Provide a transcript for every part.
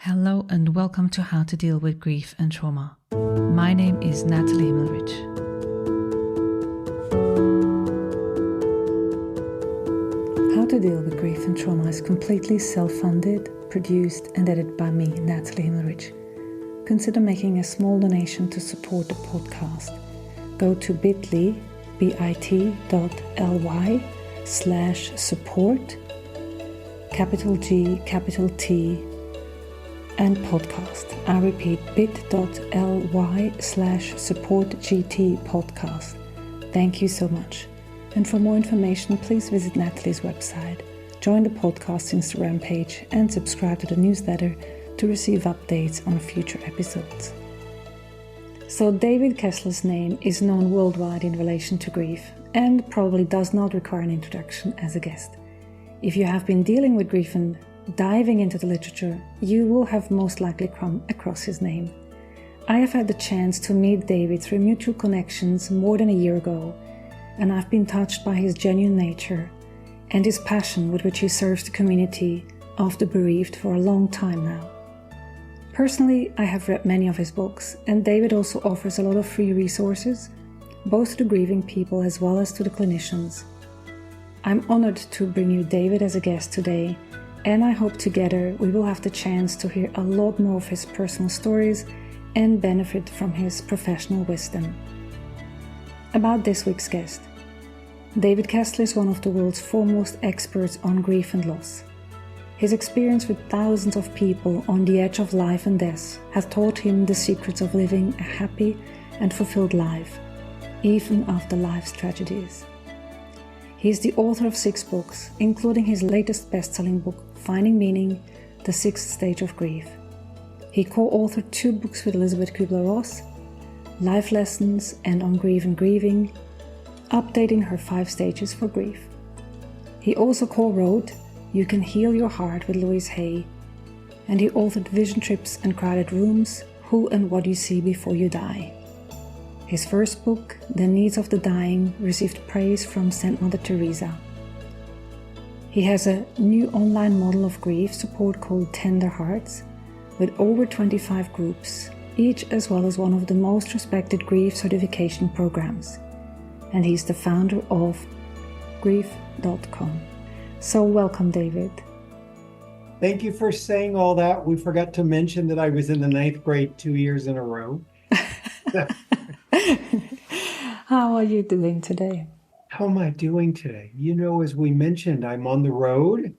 Hello and welcome to How to Deal with Grief and Trauma. My name is Natalie Himmelrich. How to Deal with Grief and Trauma is completely self-funded, produced and edited by me, Natalie Himmelrich. Consider making a small donation to support the podcast. Go to bit.ly/support, capital G, capital T, and podcast. I repeat, bit.ly/supportgt podcast. Thank you so much. And for more information, please visit Natalie's website, join the podcast Instagram page, and subscribe to the newsletter to receive updates on future episodes. So David Kessler's name is known worldwide in relation to grief and probably does not require an introduction as a guest. If you have been dealing with grief and diving into the literature, you will have most likely come across his name. I have had the chance to meet David through mutual connections more than a year ago, and I've been touched by his genuine nature and his passion with which he serves the community of the bereaved for a long time now. Personally, I have read many of his books, and David also offers a lot of free resources, both to the grieving people as well as to the clinicians. I'm honored to bring you David as a guest today, and I hope together we will have the chance to hear a lot more of his personal stories and benefit from his professional wisdom. About this week's guest. David Kessler is one of the world's foremost experts on grief and loss. His experience with thousands of people on the edge of life and death has taught him the secrets of living a happy and fulfilled life, even after life's tragedies. He is the author of 6 books, including his latest best-selling book, Finding Meaning, The Sixth Stage of Grief. He co-authored 2 books with Elizabeth Kuebler Ross, Life Lessons and On Grieving, updating her 5 stages for grief. He also co-wrote You Can Heal Your Heart with Louise Hay, and he authored Vision Trips and Crowded Rooms, Who and What You See Before You Die. His first book, The Needs of the Dying, received praise from Saint Mother Teresa. He has a new online model of grief support called Tender Hearts, with over 25 groups, each as well as one of the most respected grief certification programs. And he's the founder of grief.com. So welcome, David. Thank you for saying all that. We forgot to mention that I was in the 9th grade 2 years in a row. How are you doing today? How am I doing today? You know, as we mentioned, I'm on the road.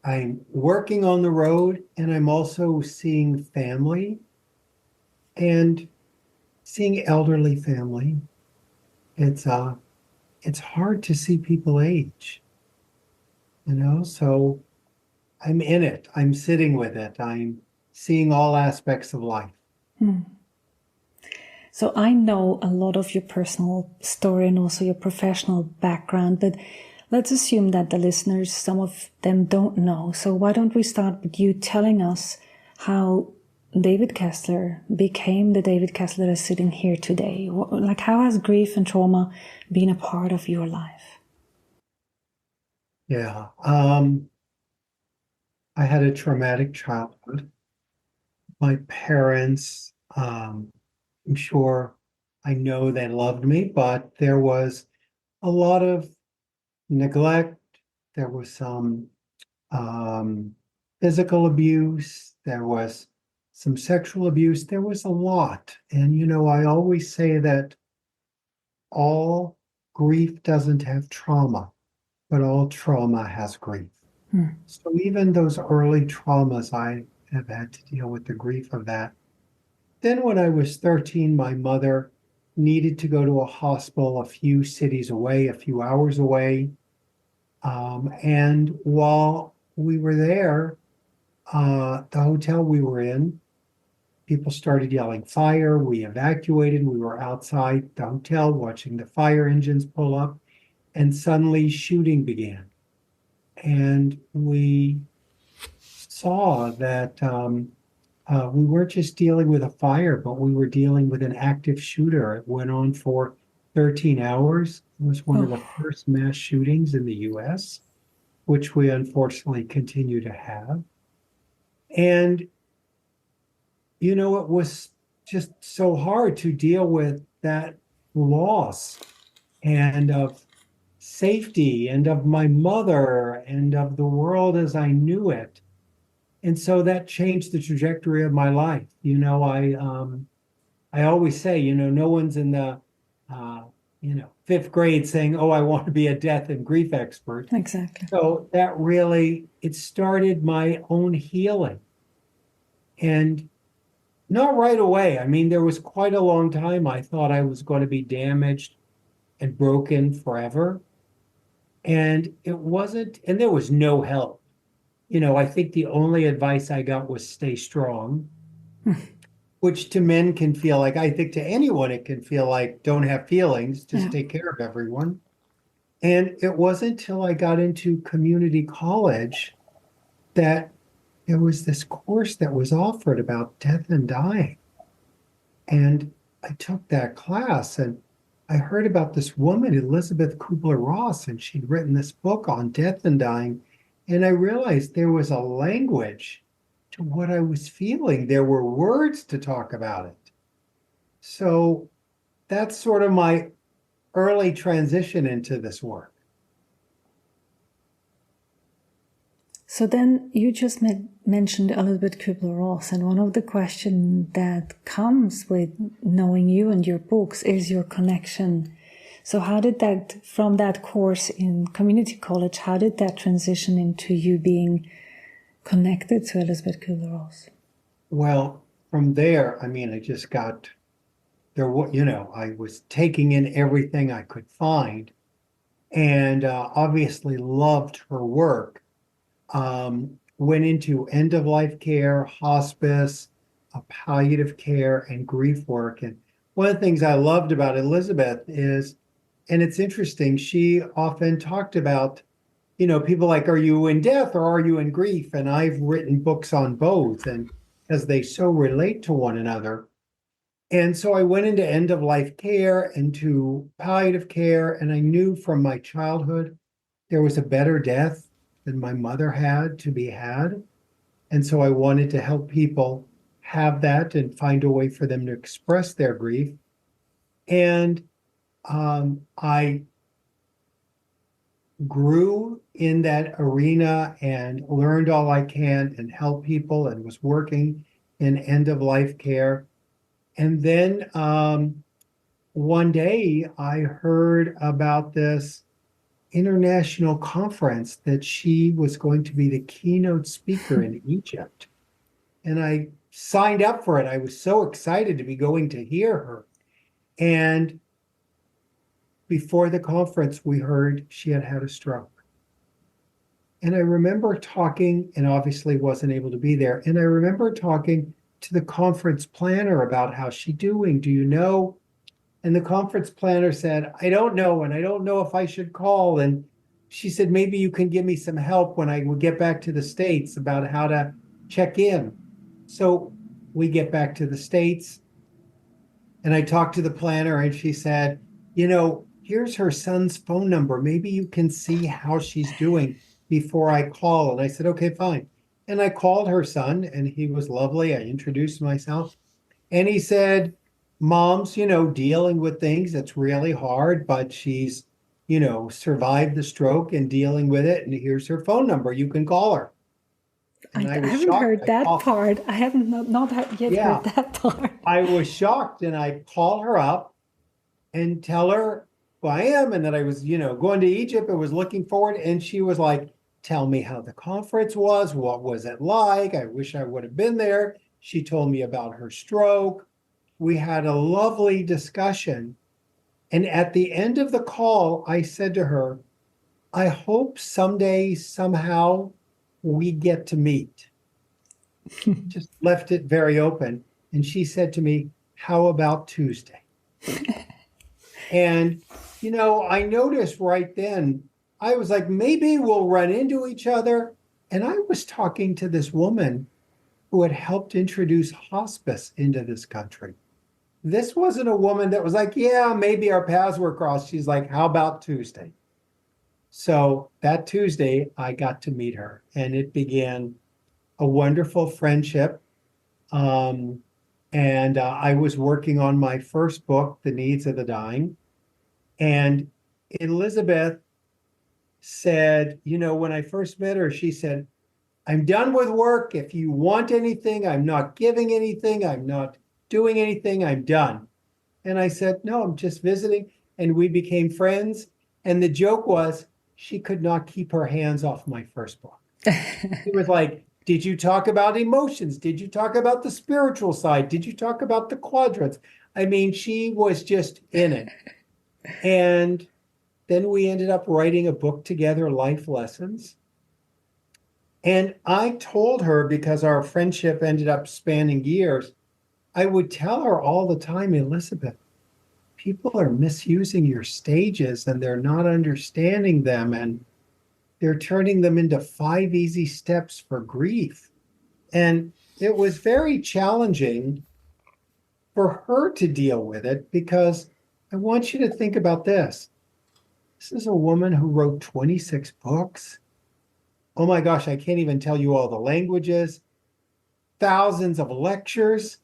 I'm working on the road, and I'm also seeing family and seeing elderly family. It's hard to see people age, so I'm in it. I'm sitting with it. I'm seeing all aspects of life. So I know a lot of your personal story and also your professional background, but let's assume that the listeners, some of them don't know. So why don't we start with you telling us how David Kessler became the David Kessler that is sitting here today? How has grief and trauma been a part of your life? Yeah. I had a traumatic childhood. My parents, I'm sure I know they loved me, but there was a lot of neglect. There was some physical abuse. There was some sexual abuse. There was a lot. And, I always say that all grief doesn't have trauma, but all trauma has grief. So even those early traumas, I have had to deal with the grief of that. Then when I was 13, my mother needed to go to a hospital a few cities away, a few hours away. And while we were there, the hotel we were in, people started yelling fire. We evacuated. We were outside the hotel watching the fire engines pull up, and suddenly shooting began. And we saw that we weren't just dealing with a fire, but we were dealing with an active shooter. It went on for 13 hours. It was one of the first mass shootings in the U.S., which we unfortunately continue to have. And, it was just so hard to deal with that loss and of safety and of my mother and of the world as I knew it. And so that changed the trajectory of my life. I always say, no one's in the fifth grade saying, "Oh, I want to be a death and grief expert." Exactly. So that really it started my own healing. And not right away. I mean, there was quite a long time I thought I was going to be damaged and broken forever. And it wasn't, and there was no help. I think the only advice I got was stay strong, which to men can feel like, I think to anyone, it can feel like don't have feelings, just Yeah. take care of everyone. And it wasn't until I got into community college that there was this course that was offered about death and dying. And I took that class and I heard about this woman, Elizabeth Kuebler Ross, and she'd written this book on death and dying. And I realized there was a language to what I was feeling. There were words to talk about it. So that's sort of my early transition into this work. So then you just mentioned Elizabeth Kubler-Ross, and one of the questions that comes with knowing you and your books is your connection. So how did that, from that course in community college, how did that transition into you being connected to Elizabeth Kubler-Ross? Well, from there, I mean, I just got there. I was taking in everything I could find, and obviously loved her work. Went into end of life care, hospice, palliative care, and grief work. And one of the things I loved about Elizabeth is, and it's interesting, she often talked about, people like, are you in death or are you in grief? And I've written books on both, and as they so relate to one another. And so I went into end of life care, into palliative care, and I knew from my childhood there was a better death than my mother had to be had. And so I wanted to help people have that and find a way for them to express their grief. And I grew in that arena and learned all I can and helped people and was working in end of life care. And then one day I heard about this international conference that she was going to be the keynote speaker in Egypt. And I signed up for it. I was so excited to be going to hear her. And before the conference, we heard she had had a stroke. And I remember talking, and obviously wasn't able to be there. And I remember talking to the conference planner about how's she doing? Do you know? And the conference planner said, I don't know, and I don't know if I should call. And she said, maybe you can give me some help when I would get back to the States about how to check in. So we get back to the States, and I talked to the planner, and she said, here's her son's phone number. Maybe you can see how she's doing before I call. And I said, okay, fine. And I called her son, and he was lovely. I introduced myself, and he said, Mom's, dealing with things that's really hard, but she's, survived the stroke and dealing with it. And here's her phone number. You can call her. And I I was haven't shocked. heard that part. I haven't not yet heard that part. I was shocked, and I call her up and tell her who I am and that I was, going to Egypt and was looking forward. And she was like, tell me how the conference was. What was it like? I wish I would have been there. She told me about her stroke. We had a lovely discussion. And at the end of the call, I said to her, I hope someday, somehow, we get to meet. Just left it very open. And she said to me, how about Tuesday? And, I noticed right then, I was like, maybe we'll run into each other. And I was talking to this woman who had helped introduce hospice into this country. This wasn't a woman that was like, yeah, maybe our paths were crossed. She's like, how about Tuesday? So that Tuesday, I got to meet her, and it began a wonderful friendship. And I was working on my first book, The Needs of the Dying. And Elizabeth said, when I first met her, she said, I'm done with work. If you want anything, I'm not giving anything. I'm not doing anything. I'm done. And I said, no, I'm just visiting. And we became friends. And the joke was she could not keep her hands off my first book. It was like, did you talk about emotions? Did you talk about the spiritual side? Did you talk about the quadrants? I mean, she was just in it. And then we ended up writing a book together, Life Lessons. And I told her, because our friendship ended up spanning years, I would tell her all the time, Elizabeth, people are misusing your stages and they're not understanding them, and they're turning them into 5 easy steps for grief. And it was very challenging for her to deal with it, because I want you to think about this. This is a woman who wrote 26 books. Oh my gosh, I can't even tell you all the languages, thousands of lectures,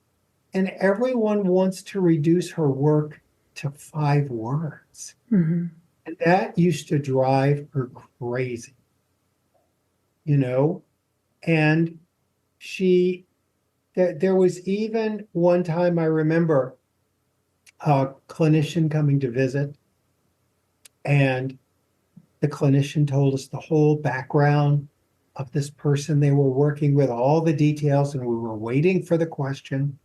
and everyone wants to reduce her work to 5 words. Mm-hmm. And that used to drive her crazy, and there was even one time, I remember a clinician coming to visit, and the clinician told us the whole background of this person they were working with, all the details, and we were waiting for the question.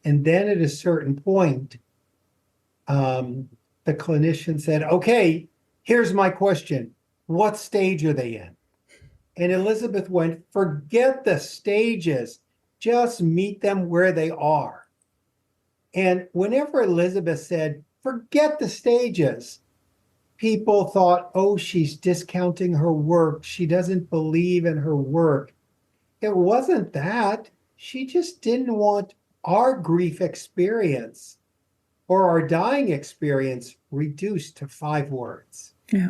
And then at a certain point, the clinician said, okay, here's my question. What stage are they in? And Elizabeth went, forget the stages, just meet them where they are. And whenever Elizabeth said, forget the stages, people thought, oh, she's discounting her work. She doesn't believe in her work. It wasn't that. She just didn't want our grief experience or our dying experience reduced to 5 words. Yeah.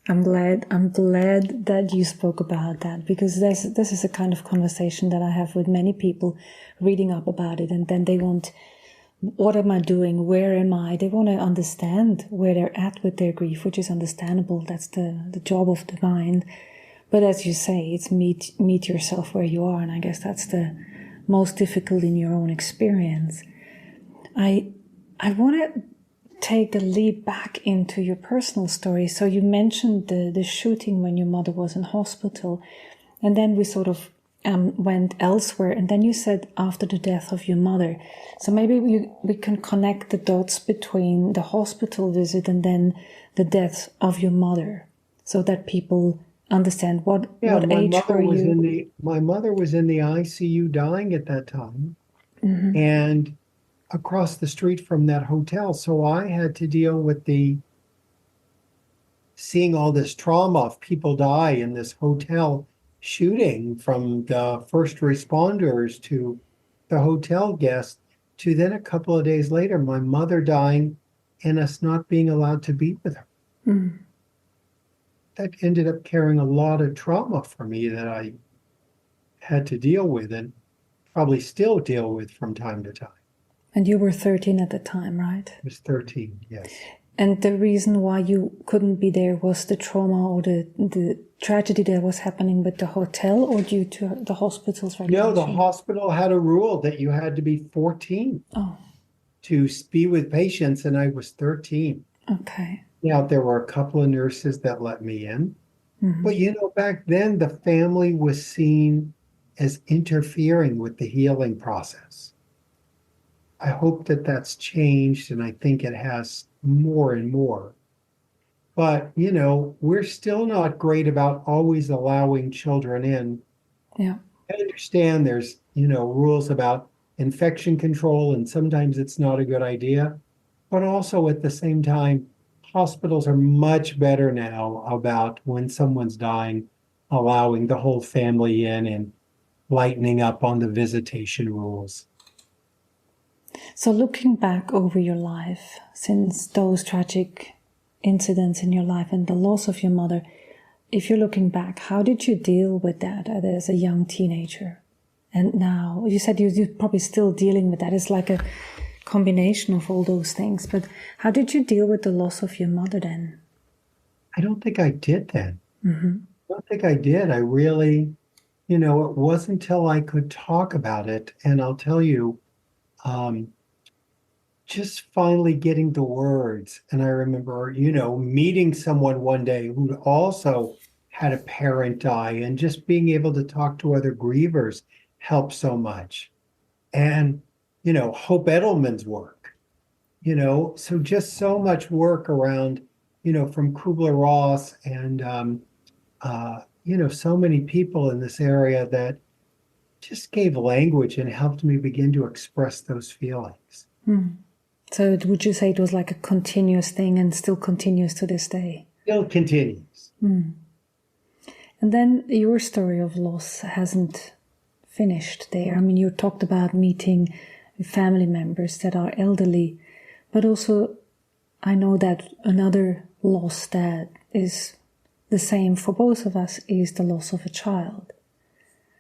I'm glad that you spoke about that, because this is a kind of conversation that I have with many people reading up about it, and then they want, what am I doing? Where am I? They want to understand where they're at with their grief, which is understandable. That's the job of the mind. But as you say, it's meet yourself where you are, and I guess that's the most difficult in your own experience. I want to take a leap back into your personal story. So you mentioned the shooting when your mother was in hospital, and then we sort of went elsewhere, and then you said after the death of your mother. So maybe we can connect the dots between the hospital visit and then the death of your mother, so that people understand what age were you? My mother was in the ICU dying at that time, mm-hmm. and across the street from that hotel. So I had to deal with seeing all this trauma of people die in this hotel shooting, from the first responders to the hotel guests, to then a couple of days later, my mother dying and us not being allowed to be with her. Mm. That ended up carrying a lot of trauma for me that I had to deal with, and probably still deal with from time to time. And you were 13 at the time, right? I was 13, yes. And the reason why you couldn't be there was the trauma or the tragedy that was happening with the hotel, or due to the hospital's regulation? No, the hospital had a rule that you had to be 14 to be with patients, and I was 13. Okay. Now, there were a couple of nurses that let me in. Mm-hmm. But, back then, the family was seen as interfering with the healing process. I hope that that's changed, and I think it has more and more. But, we're still not great about always allowing children in. Yeah. I understand there's, rules about infection control, and sometimes it's not a good idea. But also at the same time, hospitals are much better now about, when someone's dying, allowing the whole family in and lightening up on the visitation rules. So looking back over your life, since those tragic incidents in your life and the loss of your mother, if you're looking back, how did you deal with that as a young teenager? And now, you said you're probably still dealing with that. It's like a combination of all those things. But how did you deal with the loss of your mother then? I don't think I did then. Mm-hmm. I don't think I did. I really, it wasn't until I could talk about it. And I'll tell you, just finally getting the words. And I remember, meeting someone one day who also had a parent die, and just being able to talk to other grievers helped so much. And, Hope Edelman's work, so just so much work around, from Kuebler Ross and, so many people in this area that just gave language and helped me begin to express those feelings. Mm. So would you say it was like a continuous thing and still continues to this day? Still continues. Mm. And then your story of loss hasn't finished there. I mean, you talked about meeting family members that are elderly, but also I know that another loss that is the same for both of us is the loss of a child.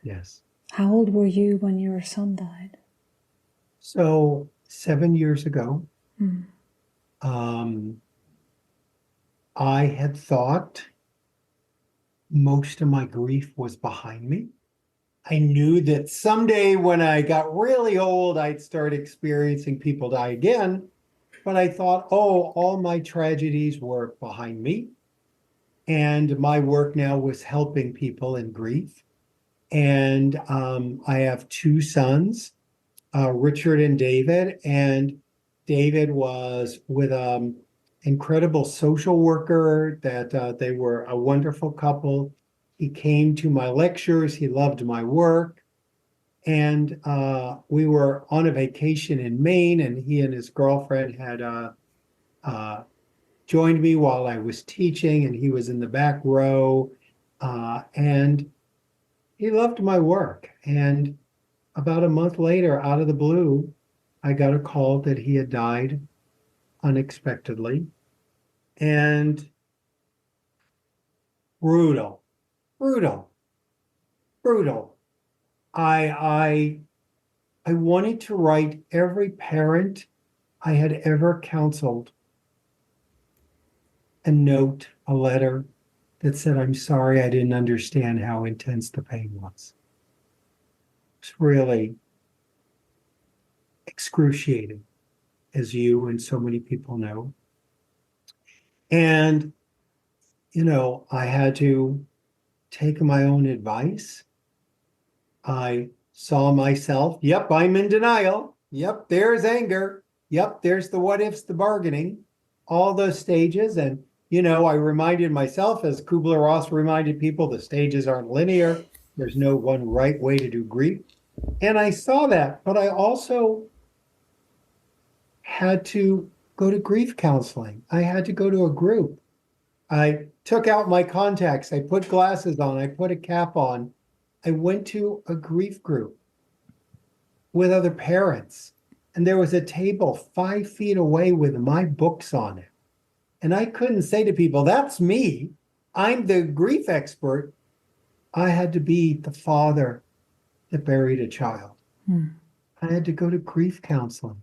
Yes. How old were you when your son died? So 7 years ago, I had thought most of my grief was behind me. I knew that someday when I got really old, I'd start experiencing people die again. But I thought, all my tragedies were behind me. And my work now was helping people in grief. And I have two sons, Richard and David. And David was with an incredible social worker that they were a wonderful couple. He came to my lectures. He loved my work. And we were on a vacation in Maine, and he and his girlfriend had joined me while I was teaching, and he was in the back row. And he loved my work. And about a month later, out of the blue, I got a call that he had died unexpectedly. And brutal. I wanted to write every parent I had ever counseled a note, a letter that said, I'm sorry, I didn't understand how intense the pain was. It's really excruciating, as you and so many people know. And, I had to take my own advice. I saw myself, yep, I'm in denial. Yep, there's anger. Yep, there's the what ifs, the bargaining, all those stages. And, I reminded myself, as Kuebler Ross reminded people, the stages aren't linear. There's no one right way to do grief. And I saw that, but I also had to go to grief counseling. I had to go to a group. I took out my contacts. I put glasses on. I put a cap on. I went to a grief group with other parents, and there was a table 5 feet away with my books on it. And I couldn't say to people, that's me. I'm the grief expert. I had to be the father that buried a child. I had to go to grief counseling.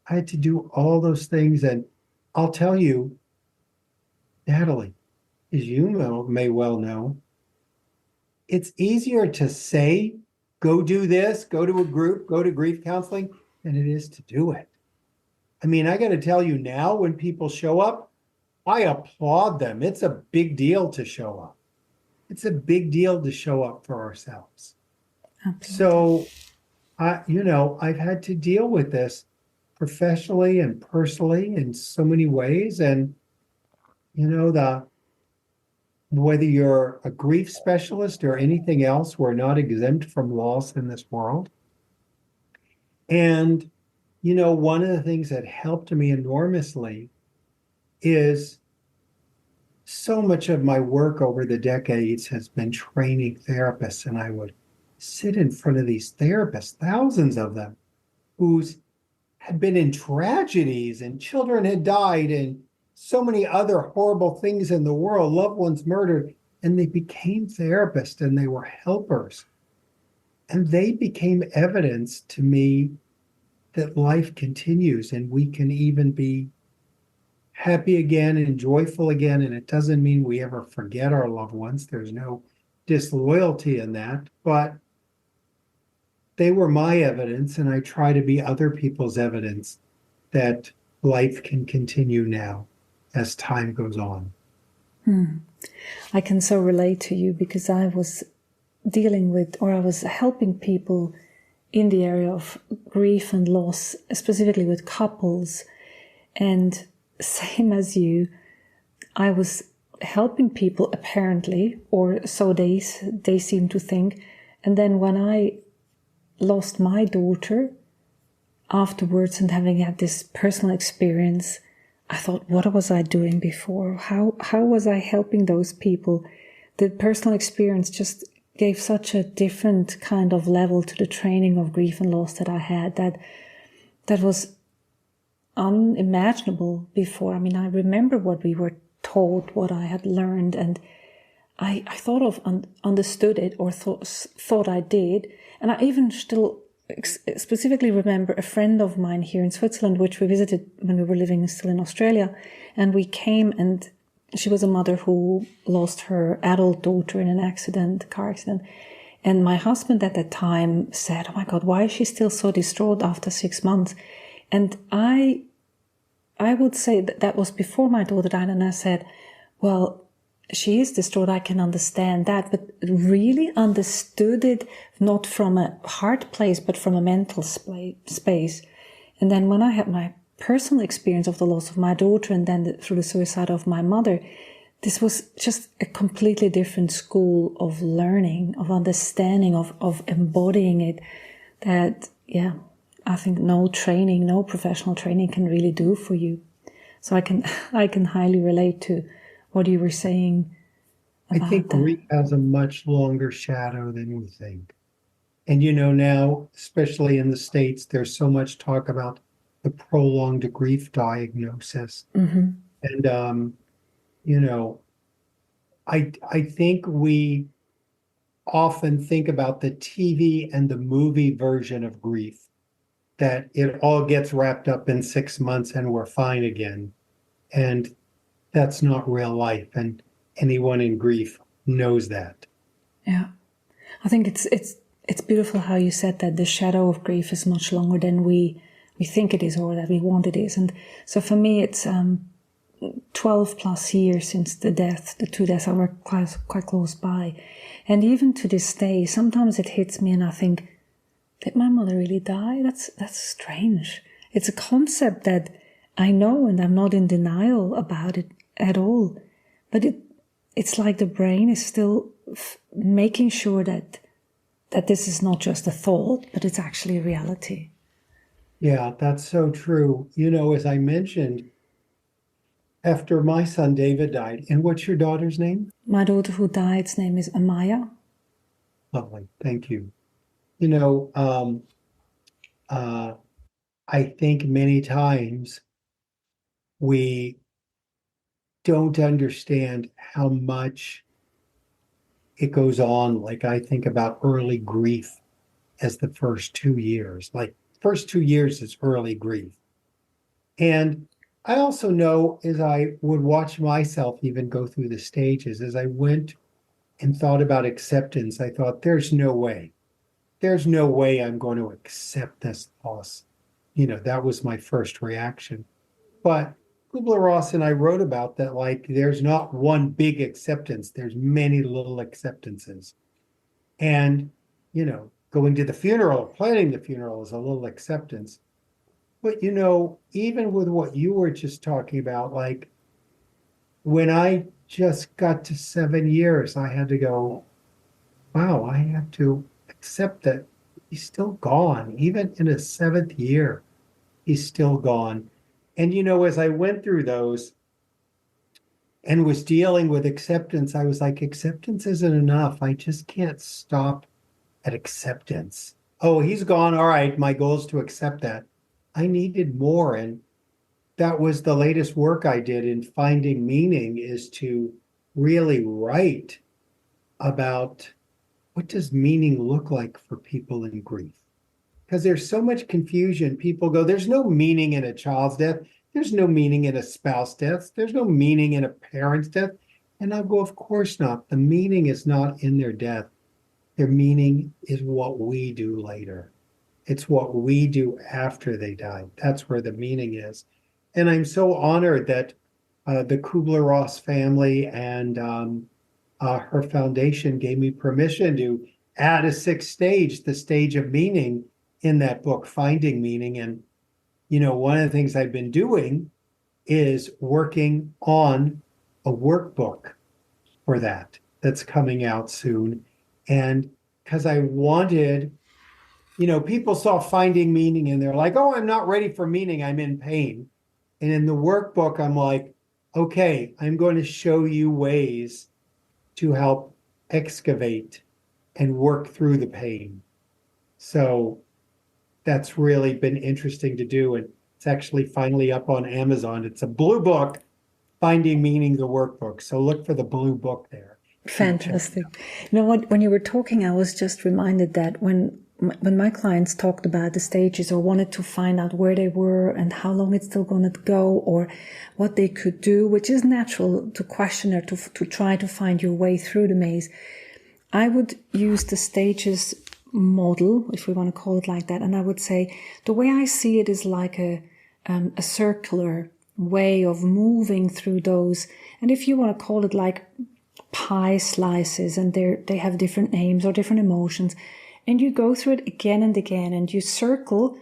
I had to do all those things. And I'll tell you, Natalie, as you may well know, it's easier to say, go do this, go to a group, go to grief counseling, than it is to do it. I mean, I got to tell you now, when people show up, I applaud them. It's a big deal to show up. It's a big deal to show up for ourselves. Absolutely. So, I've had to deal with this professionally and personally in so many ways. And, whether you're a grief specialist or anything else, we're not exempt from loss in this world. And, one of the things that helped me enormously is so much of my work over the decades has been training therapists. And I would sit in front of these therapists, thousands of them, who had been in tragedies and children had died and so many other horrible things in the world, loved ones murdered. and they became therapists and they were helpers. And they became evidence to me that life continues and we can even be happy again and joyful again. And it doesn't mean we ever forget our loved ones. There's no disloyalty in that, but they were my evidence, and I try to be other people's evidence that life can continue now as time goes on. I can so relate to you because I was dealing with, or I was helping people in the area of grief and loss, specifically with couples. And same as you, I was helping people apparently, or so they seem to think. And then when I lost my daughter afterwards and having had this personal experience, I thought, what was I doing before? How was I helping those people? The personal experience just gave such a different kind of level to the training of grief and loss that I had that was unimaginable before. I mean, I remember what we were taught, what I had learned, and I thought of understood it, or thought I did. And I even still specifically remember a friend of mine here in Switzerland, which we visited when we were living still in Australia. And we came, and she was a mother who lost her adult daughter in an car accident. And my husband at that time said, oh my God, why is she still so distraught after 6 months? And I would say that was before my daughter died. And I said, well, she is distraught, I can understand that, but really understood it not from a heart place, but from a mental space. And then when I had my personal experience of the loss of my daughter and then through the suicide of my mother, this was just a completely different school of learning, of understanding, of embodying it, that, yeah, I think no professional training can really do for you. So I can highly relate to what you were saying about I think that. grief has a much longer shadow than we think. And now, especially in the States, there's so much talk about the prolonged grief diagnosis. Mm-hmm. And I think we often think about the TV and the movie version of grief, that it all gets wrapped up in 6 months and we're fine again. And that's not real life. And anyone in grief knows that. Yeah. I think it's beautiful how you said that the shadow of grief is much longer than we think it is, or that we want it is. And so for me, it's 12 plus years since the two deaths. I were quite close by. And even to this day, sometimes it hits me and I think, did my mother really die? That's strange. It's a concept that I know, and I'm not in denial about it at all. But it's like the brain is still making sure that this is not just a thought, but it's actually a reality. Yeah, that's so true. As I mentioned, after my son David died, and what's your daughter's name? My daughter who died's name is Amaya. Lovely, thank you. I think many times we don't understand how much it goes on. Like, I think about early grief as the first 2 years. Like, first 2 years is early grief. And I also know, as I would watch myself even go through the stages, as I went and thought about acceptance, I thought, there's no way I'm going to accept this loss. That was my first reaction. But Kuebler Ross and I wrote about that, like, there's not one big acceptance, there's many little acceptances. And, going to the funeral, planning the funeral is a little acceptance. But, even with what you were just talking about, like, when I just got to 7 years, I had to go, wow, I have to accept that he's still gone. Even in his 7th year, he's still gone. And, as I went through those and was dealing with acceptance, I was like, acceptance isn't enough. I just can't stop at acceptance. Oh, he's gone. All right, my goal is to accept that. I needed more. And that was the latest work I did in finding meaning, is to really write about what does meaning look like for people in grief? Because there's so much confusion. People go, there's no meaning in a child's death. There's no meaning in a spouse death. There's no meaning in a parent's death. And I go, of course not. The meaning is not in their death. Their meaning is what we do later. It's what we do after they die. That's where the meaning is. And I'm so honored that the Kuebler Ross family and her foundation gave me permission to add a sixth stage, the stage of meaning, in that book, Finding Meaning. And, one of the things I've been doing is working on a workbook for that's coming out soon. And because I wanted, people saw Finding Meaning and they're like, oh, I'm not ready for meaning, I'm in pain. And in the workbook, I'm like, okay, I'm going to show you ways to help excavate and work through the pain. So that's really been interesting to do. And it's actually finally up on Amazon. It's a blue book, Finding Meaning, the workbook. So look for the blue book there. Fantastic. You know what? When you were talking, I was just reminded that when my clients talked about the stages or wanted to find out where they were and how long it's still going to go or what they could do, which is natural to question or to try to find your way through the maze, I would use the stages model, if we want to call it like that. And I would say the way I see it is like a circular way of moving through those. And if you want to call it like pie slices, and they have different names or different emotions, and you go through it again and again, and you circle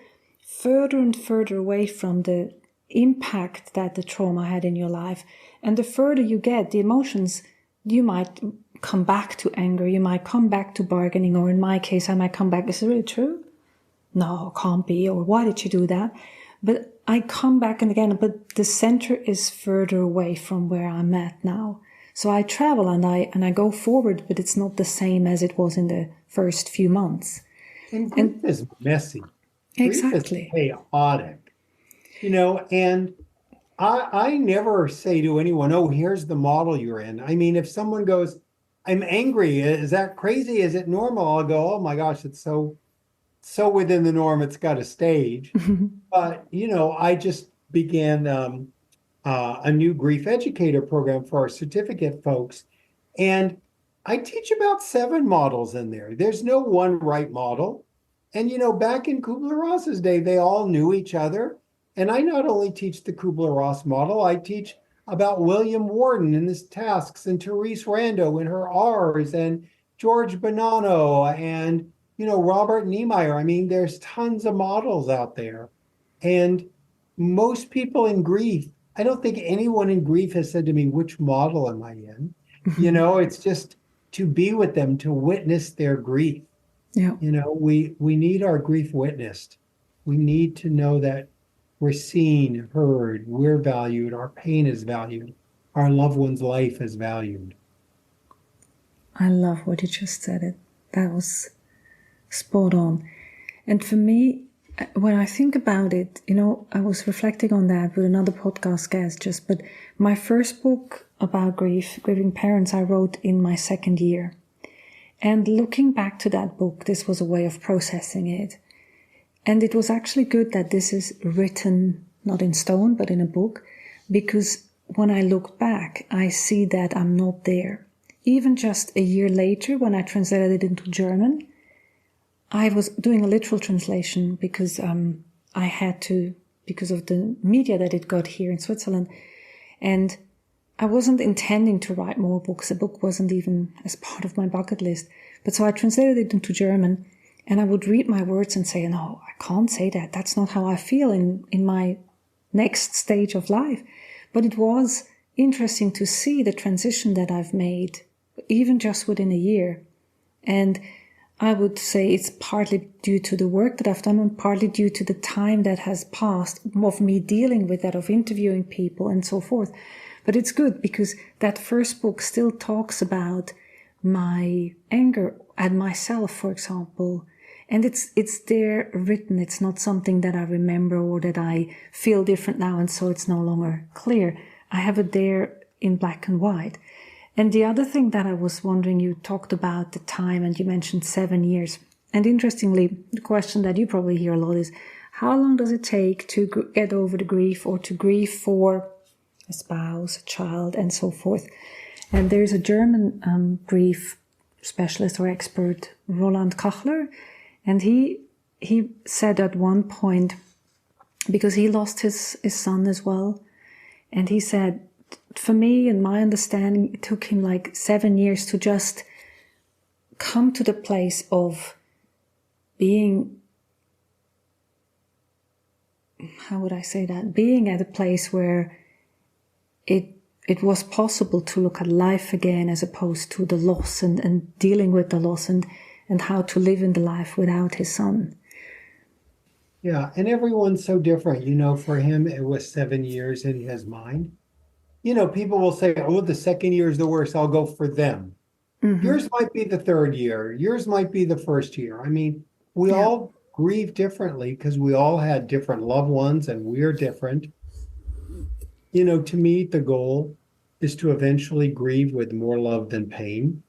further and further away from the impact that the trauma had in your life. And the further you get, the emotions, you might come back to anger, you might come back to bargaining, or in my case, I might come back, is it really true? No, can't be, or why did you do that? But I come back and again, but the center is further away from where I'm at now. So I travel and I go forward, but it's not the same as it was in the first few months. And grief is messy. Exactly. Grief is chaotic. And I never say to anyone, oh, here's the model you're in. I mean, if someone goes, I'm angry, is that crazy? Is it normal? I'll go, oh my gosh, it's so within the norm, it's got a stage. But, I just began a new grief educator program for our certificate folks. And I teach about 7 models in there. There's no one right model. And, back in Kuebler Ross's day, they all knew each other. And I not only teach the Kuebler Ross model, I teach about William Worden and his tasks, and Therese Rando and her R's, and George Bonanno, and, Robert Niemeyer. I mean, there's tons of models out there. And most people in grief, I don't think anyone in grief has said to me, which model am I in? It's just to be with them, to witness their grief. Yeah. We need our grief witnessed. We need to know that we're seen, heard, we're valued, our pain is valued, our loved one's life is valued. I love what you just said. That was spot on. And for me, when I think about it, I was reflecting on that with another podcast guest but my first book about grief, Grieving Parents, I wrote in my 2nd year. And looking back to that book, this was a way of processing it. And it was actually good that this is written, not in stone, but in a book, because when I look back, I see that I'm not there. Even just a year later, when I translated it into German, I was doing a literal translation because I had to, because of the media that it got here in Switzerland. And I wasn't intending to write more books. A book wasn't even as part of my bucket list. But so I translated it into German, and I would read my words and say, no, I can't say that. That's not how I feel in my next stage of life. But it was interesting to see the transition that I've made, even just within a year. And I would say it's partly due to the work that I've done and partly due to the time that has passed of me dealing with that, of interviewing people and so forth. But it's good because that first book still talks about my anger at myself, for example. And it's there written. It's not something that I remember or that I feel different now and so it's no longer clear. I have it there in black and white. And the other thing that I was wondering, you talked about the time and you mentioned 7 years. And interestingly, the question that you probably hear a lot is, how long does it take to get over the grief or to grieve for a spouse, a child, and so forth? And there's a German grief specialist or expert, Roland Kachler, and he said at one point, because he lost his son as well, and he said, for me, in my understanding, it took him like 7 years to just come to the place of being, how would I say that? Being at a place where it was possible to look at life again as opposed to the loss and dealing with the loss and how to live in the life without his son. Yeah, and everyone's so different. For him, it was 7 years in his mind. People will say, oh, the second year is the worst. I'll go for them. Mm-hmm. Yours might be the third year. Yours might be the first year. I mean, we all grieve differently because we all had different loved ones and we're different. To me, the goal is to eventually grieve with more love than pain.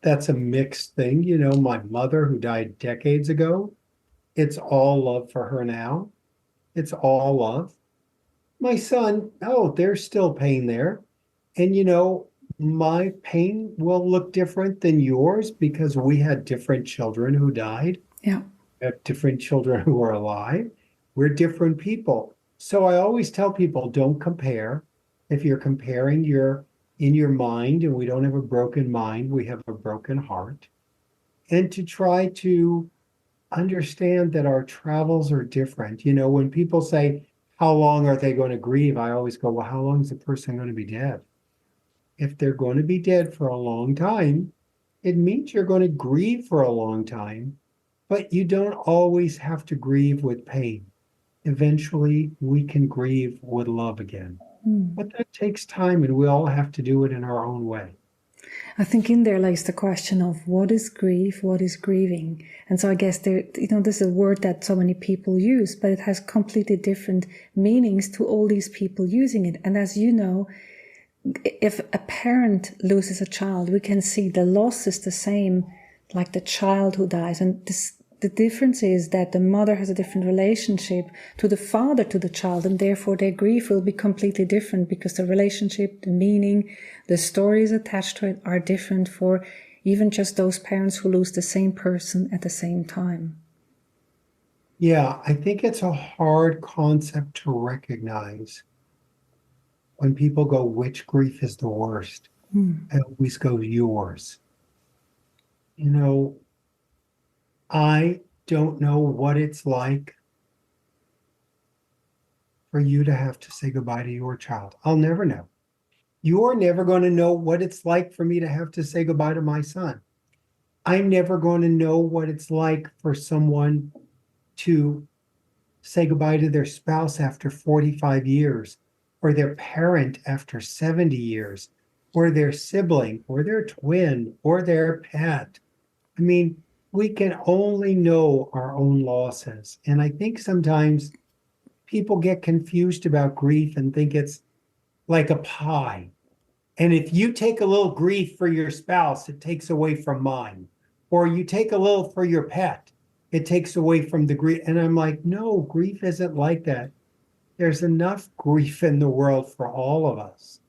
That's a mixed thing. My mother, who died decades ago, it's all love for her now. It's all love. My son, there's still pain there. And, my pain will look different than yours because we had different children who died. Yeah. We have different children who are alive. We're different people. So I always tell people, don't compare. If you're comparing, you're in your mind, and we don't have a broken mind, we have a broken heart. And to try to understand that our travels are different. When people say, how long are they going to grieve? I always go, well, how long is the person going to be dead? If they're going to be dead for a long time, it means you're going to grieve for a long time, but you don't always have to grieve with pain. Eventually, we can grieve with love again. But that takes time, and we all have to do it in our own way. I think in there lies the question of what is grief, what is grieving. And so I guess this is a word that so many people use, but it has completely different meanings to all these people using it. And as you know, if a parent loses a child, we can see the loss is the same like the child who dies. And the difference is that the mother has a different relationship to the father, to the child, and therefore their grief will be completely different because the relationship, the meaning, the stories attached to it are different for even just those parents who lose the same person at the same time. Yeah, I think it's a hard concept to recognize. When people go, which grief is the worst? I always go, yours. I don't know what it's like for you to have to say goodbye to your child. I'll never know. You're never going to know what it's like for me to have to say goodbye to my son. I'm never going to know what it's like for someone to say goodbye to their spouse after 45 years, or their parent after 70 years, or their sibling, or their twin, or their pet. I mean, we can only know our own losses. And I think sometimes people get confused about grief and think it's like a pie. And if you take a little grief for your spouse, it takes away from mine. Or you take a little for your pet, it takes away from the grief. And I'm like, no, grief isn't like that. There's enough grief in the world for all of us,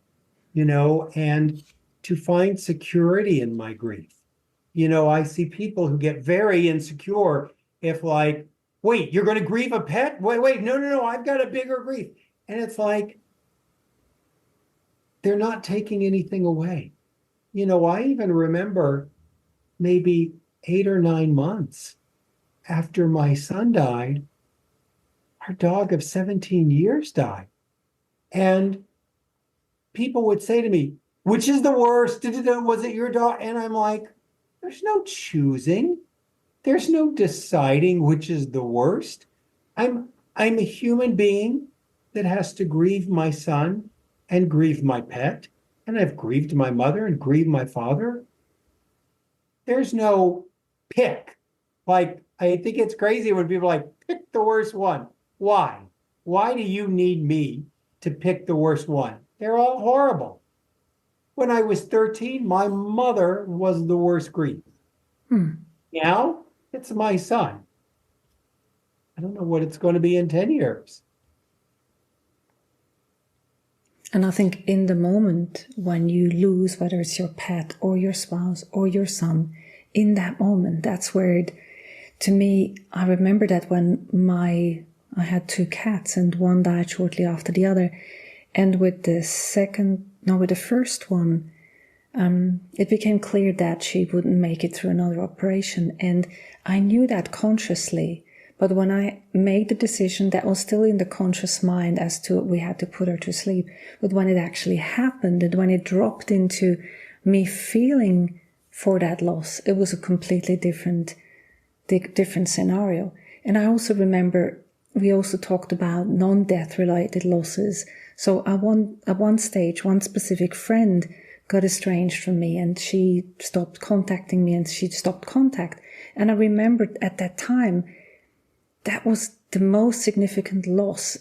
and to find security in my grief. I see people who get very insecure if wait, you're going to grieve a pet? Wait, no, I've got a bigger grief. And it's like, they're not taking anything away. I even remember maybe 8 or 9 months after my son died, our dog of 17 years died. And people would say to me, which is the worst? Was it your dog? And I'm like, there's no choosing. There's no deciding which is the worst. I'm a human being that has to grieve my son and grieve my pet. And I've grieved my mother and grieved my father. There's no pick. I think it's crazy when people are like, pick the worst one. Why? Why do you need me to pick the worst one? They're all horrible. When I was 13, my mother was the worst grief. Now it's my son. I don't know what it's going to be in 10 years. And I think in the moment when you lose, whether it's your pet or your spouse or your son, in that moment, that's where it, to me, I remember that when I had 2 cats and one died shortly after the other. And with the first one, it became clear that she wouldn't make it through another operation. And I knew that consciously. But when I made the decision, that was still in the conscious mind as to we had to put her to sleep. But when it actually happened and when it dropped into me feeling for that loss, it was a completely different scenario. And I also remember we also talked about non-death related losses. So at one stage, one specific friend got estranged from me and she stopped contacting me and she stopped contact. And I remembered at that time, that was the most significant loss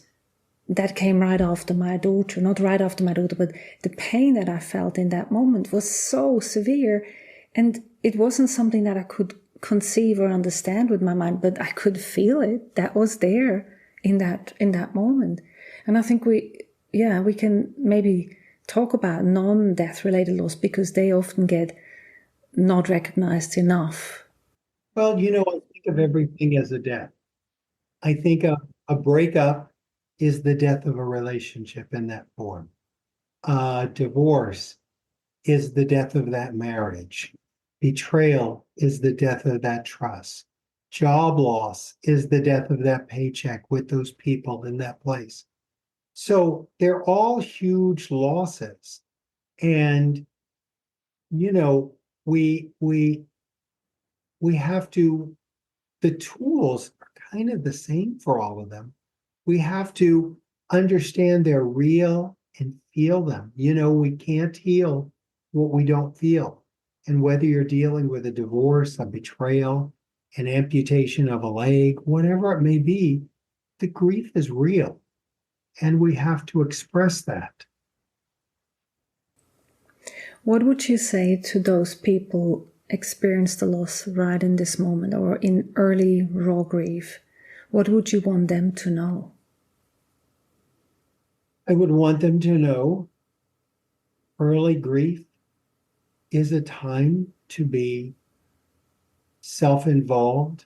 that came right after my daughter. Not right after my daughter, but the pain that I felt in that moment was so severe. And it wasn't something that I could conceive or understand with my mind, but I could feel it. That was there in that moment. And I think we can maybe talk about non-death related loss because they often get not recognized enough. Well, I think of everything as a death. I think a breakup is the death of a relationship in that form. Divorce is the death of that marriage. Betrayal is the death of that trust. Job loss is the death of that paycheck with those people in that place. So they're all huge losses. And, we have to, the tools are kind of the same for all of them. We have to understand they're real and feel them. We can't heal what we don't feel. And whether you're dealing with a divorce, a betrayal, an amputation of a leg, whatever it may be, the grief is real. And we have to express that. What would you say to those people experience the loss right in this moment or in early raw grief? What would you want them to know? I would want them to know early grief is a time to be self-involved,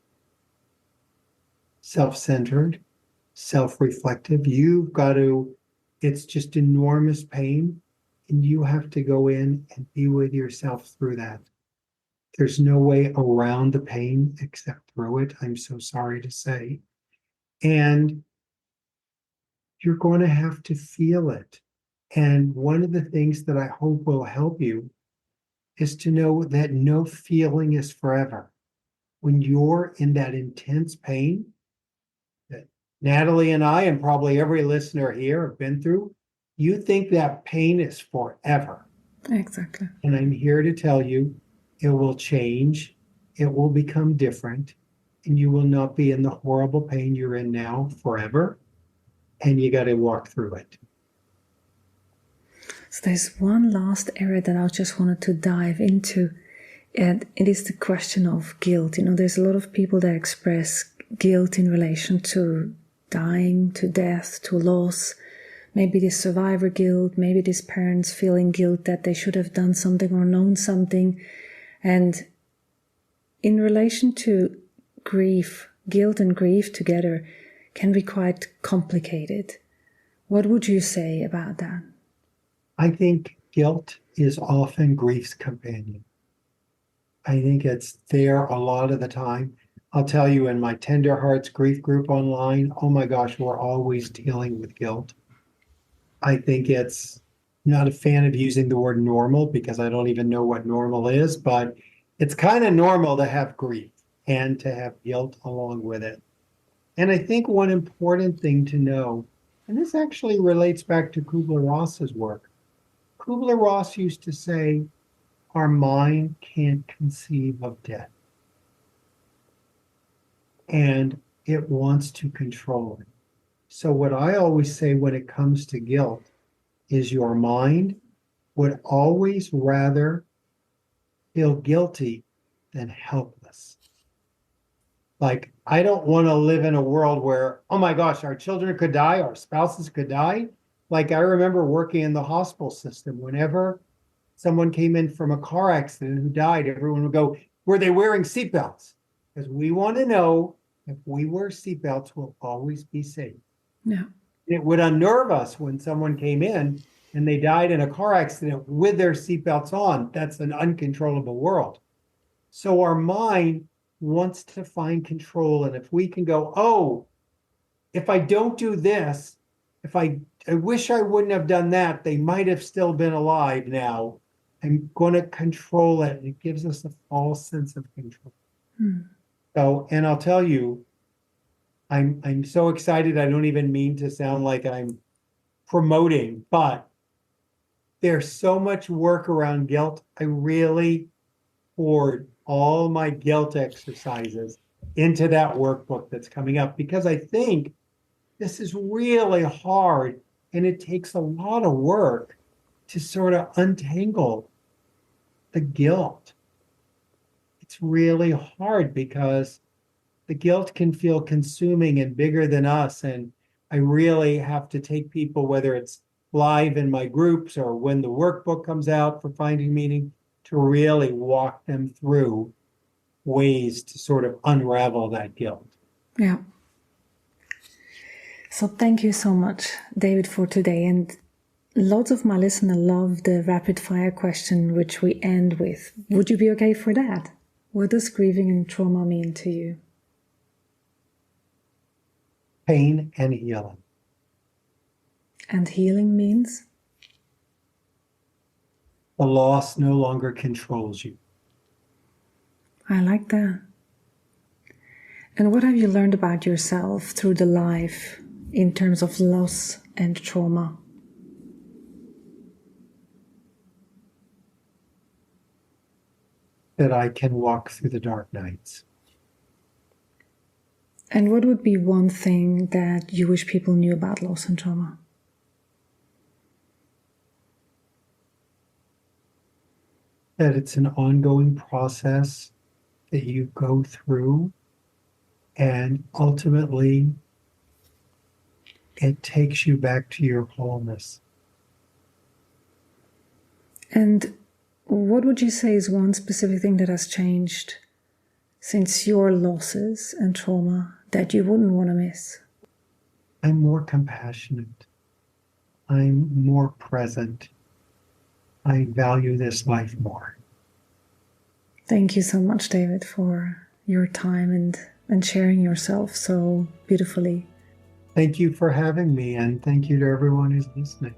self-centered, self-reflective. It's just enormous pain, and you have to go in and be with yourself through that. There's no way around the pain except through it, I'm so sorry to say. And you're going to have to feel it. And one of the things that I hope will help you is to know that no feeling is forever. When you're in that intense pain that Natalie and I, and probably every listener here have been through, you think that pain is forever. Exactly. And I'm here to tell you, it will change, it will become different, and you will not be in the horrible pain you're in now forever. And you got to walk through it. So there's one last area that I just wanted to dive into, and it is the question of guilt. There's a lot of people that express guilt in relation to dying, to death, to loss. Maybe this survivor guilt, maybe this parents feeling guilt that they should have done something or known something. And in relation to grief, guilt and grief together can be quite complicated. What would you say about that? I think guilt is often grief's companion. I think it's there a lot of the time. I'll tell you, in my Tender Hearts grief group online, oh my gosh, we're always dealing with guilt. I think it's not a fan of using the word normal because I don't even know what normal is, but it's kind of normal to have grief and to have guilt along with it. And I think one important thing to know, and this actually relates back to Kuebler Ross's work. Kuebler Ross used to say, our mind can't conceive of death. And it wants to control it. So what I always say when it comes to guilt is your mind would always rather feel guilty than helpless. Like, I don't want to live in a world where, oh my gosh, our children could die, our spouses could die. Like, I remember working in the hospital system. Whenever someone came in from a car accident who died, everyone would go, were they wearing seatbelts? Because we want to know if we wear seatbelts, we'll always be safe. Yeah. It would unnerve us when someone came in and they died in a car accident with their seatbelts on. That's an uncontrollable world. So our mind wants to find control. And if we can go, oh, if I don't do this, if I wish I wouldn't have done that, they might have still been alive now. I'm going to control it. And it gives us a false sense of control. So, and I'll tell you, I'm so excited. I don't even mean to sound like I'm promoting, but there's so much work around guilt. I really poured all my guilt exercises into that workbook that's coming up, because I think this is really hard and it takes a lot of work to sort of untangle the guilt. It's really hard because the guilt can feel consuming and bigger than us. And I really have to take people, whether it's live in my groups or when the workbook comes out for Finding Meaning, to really walk them through ways to sort of unravel that guilt. Yeah. So thank you so much, David, for today. And lots of my listeners love the rapid fire question, which we end with. Would you be okay for that? What does grieving and trauma mean to you? Pain and healing. And healing means? The loss no longer controls you. I like that. And what have you learned about yourself through the life in terms of loss and trauma? That I can walk through the dark nights. And what would be one thing that you wish people knew about loss and trauma? That it's an ongoing process that you go through, and ultimately it takes you back to your wholeness. And what would you say is one specific thing that has changed since your losses and trauma that you wouldn't want to miss? I'm more compassionate. I'm more present. I value this life more. Thank you so much, David, for your time and sharing yourself so beautifully. Thank you for having me, and thank you to everyone who's listening.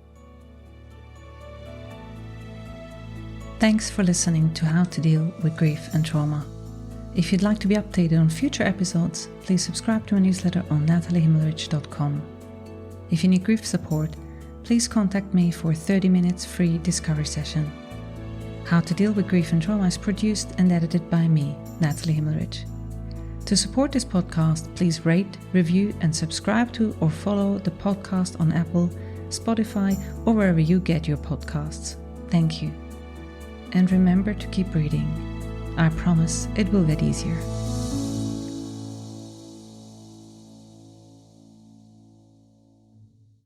Thanks for listening to How to Deal with Grief and Trauma. If you'd like to be updated on future episodes, please subscribe to my newsletter on nataliehimmelrich.com. If you need grief support, please contact me for a 30 minutes free discovery session. How to Deal with Grief and Trauma is produced and edited by me, Natalie Himmelrich. To support this podcast, please rate, review, and subscribe to or follow the podcast on Apple, Spotify, or wherever you get your podcasts. Thank you. And remember to keep breathing. I promise it will get easier.